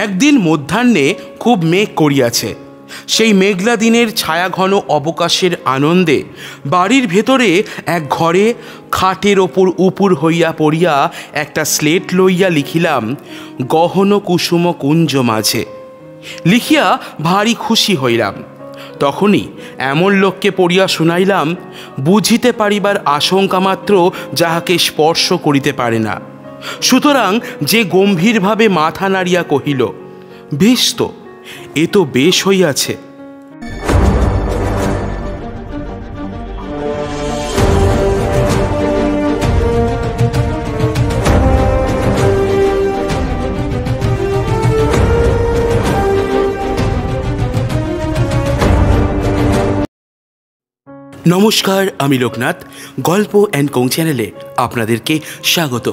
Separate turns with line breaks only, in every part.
একদিন মধ্যাহ্নে খুব মেঘ করিয়াছে। সেই মেঘলা দিনের ছায়াঘন অবকাশের আনন্দে বাড়ির ভেতরে এক ঘরে খাটের ওপর উপুর হইয়া পড়িয়া একটা স্লেট লইয়া লিখিলাম, গহন কুসুম কুঞ্জ মাঝে। লিখিয়া ভারী খুশি হইলাম। তখনই এমন লোককে পড়িয়া শুনাইলাম, বুঝিতে পারিবার আশঙ্কা মাত্র যাহাকে স্পর্শ করিতে পারে না। সুতরাং যে গম্ভীরভাবে মাথা নাড়িয়া কহিল, বেশ তো, এ তো বেশ হইয়াছে। নমস্কার, আমি লোকনাথ। গল্প অ্যান্ড কোং চ্যানেলে আপনাদেরকে স্বাগত।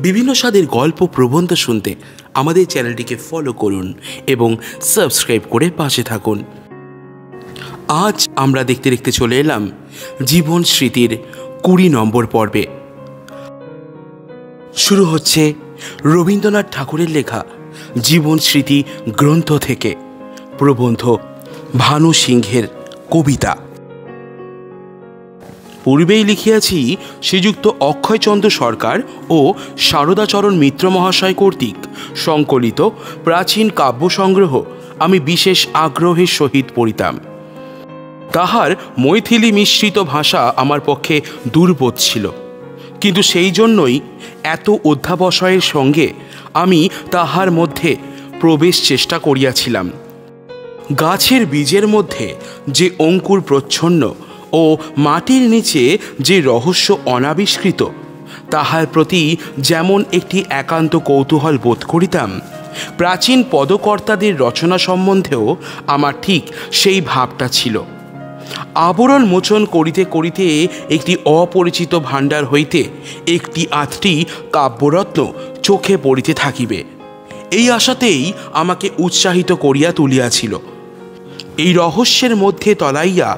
বিভিন্ন স্বাদের গল্প প্রবন্ধ শুনতে আমাদের চ্যানেলটিকে ফলো করুন এবং সাবস্ক্রাইব করে পাশে থাকুন। আজ আমরা দেখতে দেখতে চলে এলাম জীবন স্মৃতির 20 নম্বর পর্বে। শুরু হচ্ছে রবীন্দ্রনাথ ঠাকুরের লেখা জীবন স্মৃতি গ্রন্থ থেকে প্রবন্ধ ভানু সিংহের কবিতা। পূর্বেই লিখিয়াছি, শ্রীযুক্ত অক্ষয়চন্দ্র সরকার ও সারদাচরণ মিত্র মহাশয় কর্তৃক সংকলিত প্রাচীন কাব্য সংগ্রহ আমি বিশেষ আগ্রহের সহিত পড়িতাম। তাহার মৈথিলি মিশ্রিত ভাষা আমার পক্ষে দুর্বোধ ছিল, কিন্তু সেই জন্যই এত অধ্যাবসায়ের সঙ্গে আমি তাহার মধ্যে প্রবেশ চেষ্টা করিয়াছিলাম। গাছের বীজের মধ্যে যে অঙ্কুর প্রচ্ছন্ন ও মাটির নিচে যে রহস্য অনাবিষ্কৃত, তাহার প্রতি যেমন একটি একান্ত কৌতূহল বোধ করিতাম, প্রাচীন পদকর্তাদের রচনা সম্বন্ধেও আমার ঠিক সেই ভাবটা ছিল। আবরণ মোচন করিতে করিতে একটি অপরিচিত ভাণ্ডার হইতে একটি আধটি কাব্যরত্ন চোখে পড়িতে থাকিবে, এই আশাতেই আমাকে উৎসাহিত করিয়া তুলিয়াছিল। এই রহস্যের মধ্যে তলাইয়া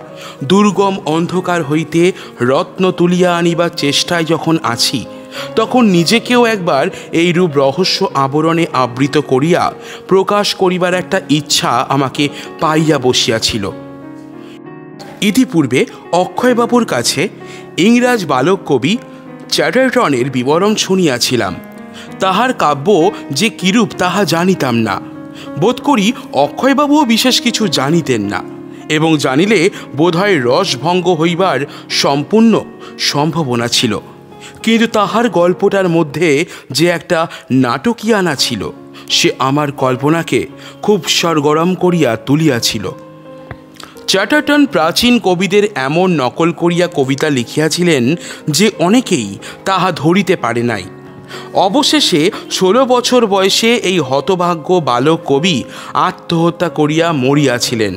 দুর্গম অন্ধকার হইতে রত্ন তুলিয়া আনিবার চেষ্টায় যখন আছি, তখন নিজেকেও একবার এইরূপ রহস্য আবরণে আবৃত করিয়া প্রকাশ করিবার একটা ইচ্ছা আমাকে পাইয়া বসিয়াছিল। ইতিপূর্বে অক্ষয়বাবুর কাছে ইংরাজ বালক কবি চ্যাটার্টনের বিবরণ শুনিয়াছিলাম। তাহার কাব্য যে কিরূপ তাহা জানিতাম না। বোধ করি অক্ষয়বাবুও বিশেষ কিছু জানিতেন না, এবং জানিলে বোধহয় রসভঙ্গ হইবার সম্পূর্ণ সম্ভাবনা ছিল। কিন্তু তাহার গল্পটার মধ্যে যে একটা নাটকীয়ানা ছিল, সে আমার কল্পনাকে খুব সরগরম করিয়া তুলিয়াছিল। চ্যাটার্টন প্রাচীন কবিদের এমন নকল করিয়া কবিতা লিখিয়াছিলেন যে অনেকেই তাহা ধরিতে পারে নাই। অবশেষে 16 বছর বয়সে এই হতভাগ্য বালক কবি আত্মহত্যা করিয়া মরিয়াছিলেন।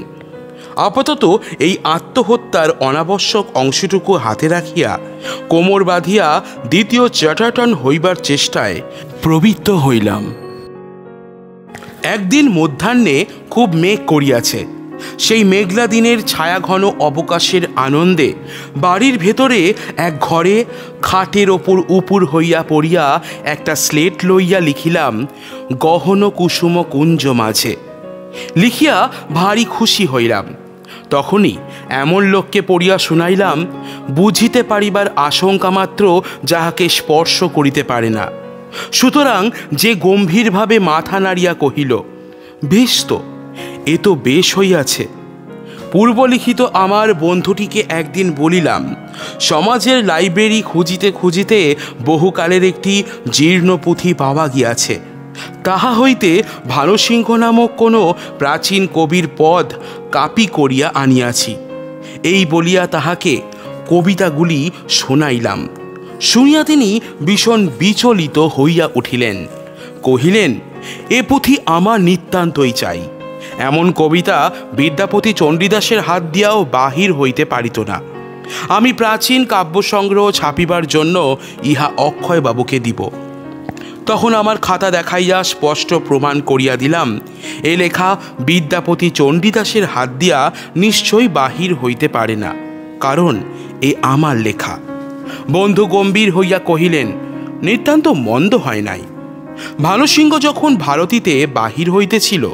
আপাতত এই আত্মহত্যার অনাবশ্যক অংশটুকু হাতে রাখিয়া কোমর বাঁধিয়া দ্বিতীয় চ্যাটার্টন হইবার চেষ্টায় প্রবৃত্ত হইলাম। একদিন মধ্যাহ্নে খুব মেঘ করিয়াছে। সেই মেঘলা দিনের ছায়াঘন অবকাশের আনন্দে বাড়ির ভেতরে এক ঘরে খাটের ওপর উপুর হইয়া পড়িয়া একটা স্লেট লইয়া লিখিলাম, গহন কুসুম কুঞ্জ মাঝে। লিখিয়া ভারী খুশি হইলাম। তখনই এমন লোককে পড়িয়া শুনাইলাম, বুঝিতে পারিবার আশঙ্কা মাত্র যাহাকে স্পর্শ করিতে পারে না। সুতরাং যে গম্ভীরভাবে মাথা নাড়িয়া কহিল, বেশ তো, এ তো বেশ হইয়াছে। পূর্বলিখিত আমার বন্ধুটিকে একদিন বলিলাম, সমাজের লাইব্রেরি খুঁজিতে খুঁজিতে বহুকালের একটি জীর্ণ পুঁথি পাওয়া গিয়াছে। তাহা হইতে ভানুসিংহ নামক কোনো প্রাচীন কবির পদ কাপি করিয়া আনিয়াছি। এই বলিয়া তাহাকে কবিতাগুলি শোনাইলাম। শুনিয়া তিনি ভীষণ বিচলিত হইয়া উঠিলেন। কহিলেন, এ পুঁথি আমার নিতান্তই চাই। এমন কবিতা বিদ্যাপতি চণ্ডীদাসের হাত দিয়াও বাহির হইতে পারিত না। আমি প্রাচীন কাব্য সংগ্রহ ছাপিবার জন্য ইহা অক্ষয়বাবুকে দিব। তখন আমার খাতা দেখাইয়া স্পষ্ট প্রমাণ করিয়া দিলাম, এ লেখা বিদ্যাপতি চণ্ডীদাসের হাত দিয়া নিশ্চয়ই বাহির হইতে পারে না, কারণ এ আমার লেখা। বন্ধু গম্ভীর হইয়া কহিলেন, নিতান্ত মন্দ হয় নাই। ভানুসিংহ যখন ভারতীতে বাহির হইতেছিল,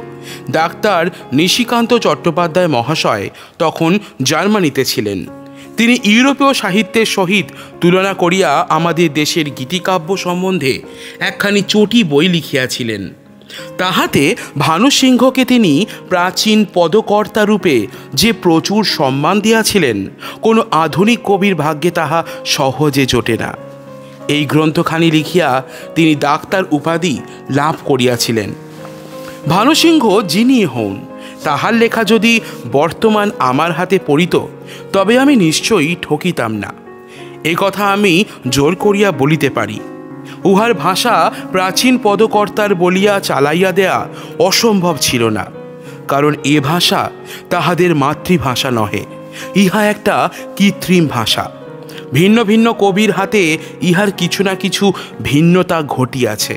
ডাক্তার নিশিকান্ত চট্টোপাধ্যায় মহাশয় তখন জার্মানিতে ছিলেন। তিনি ইউরোপীয় সাহিত্যের সহিত তুলনা করিয়া আমাদের দেশের গীতিকাব্য সম্বন্ধে একখানি চটি বই লিখিয়াছিলেন। তাহাতে ভানুসিংহকে তিনি প্রাচীন পদকর্তা রূপে যে প্রচুর সম্মান দিয়াছিলেন, কোনো আধুনিক কবির ভাগ্যে তাহা সহজে জোটে না। এই গ্রন্থখানি লিখিয়া তিনি ডাক্তার উপাধি লাভ করিয়াছিলেন। ভানুসিংহ যিনি হন, তাহার লেখা যদি বর্তমান আমার হাতে পড়িত, তবে আমি নিশ্চয়ই ঠকিতাম না, এ কথা আমি জোর করিয়া বলিতে পারি। উহার ভাষা প্রাচীন পদকর্তার বলিয়া চালাইয়া দেয়া অসম্ভব ছিল না, কারণ এ ভাষা তাহাদের মাতৃভাষা নহে, ইহা একটা কৃত্রিম ভাষা। ভিন্ন ভিন্ন কবির হাতে ইহার কিছু না কিছু ভিন্নতা ঘটিয়াছে,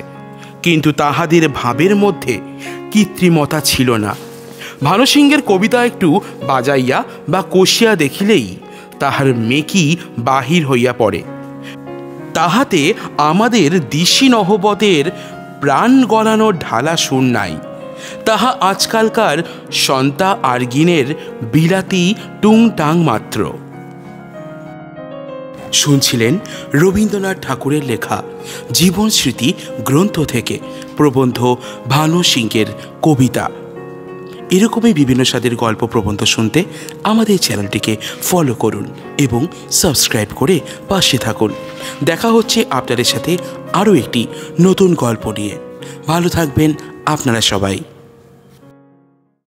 কিন্তু তাহাদের ভাবের মধ্যে কৃত্রিমতা ছিল না। ভানুসিংহের কবিতা একটু বাজাইয়া বা কষিয়া দেখিলেই তাহার মেকি বাহির হইয়া পড়ে। তাহাতে আমাদের দিশি নহবতের প্রাণ গলানোর ঢালা সুর নাই, তাহা আজকালকার সন্তা আর্গিনের বিলাতি টুংটাং মাত্র। শুনছিলেন রবীন্দ্রনাথ ঠাকুরের লেখা জীবন স্মৃতি গ্রন্থ থেকে প্রবন্ধ ভানুসিংহের কবিতা। এরকমই বিভিন্ন স্বাদের গল্প প্রবন্ধ শুনতে আমাদের চ্যানেলটিকে ফলো করুন এবং সাবস্ক্রাইব করে পাশে থাকুন। দেখা হচ্ছে আপনাদের সাথে আরও একটি নতুন গল্প নিয়ে। ভালো থাকবেন আপনারা সবাই।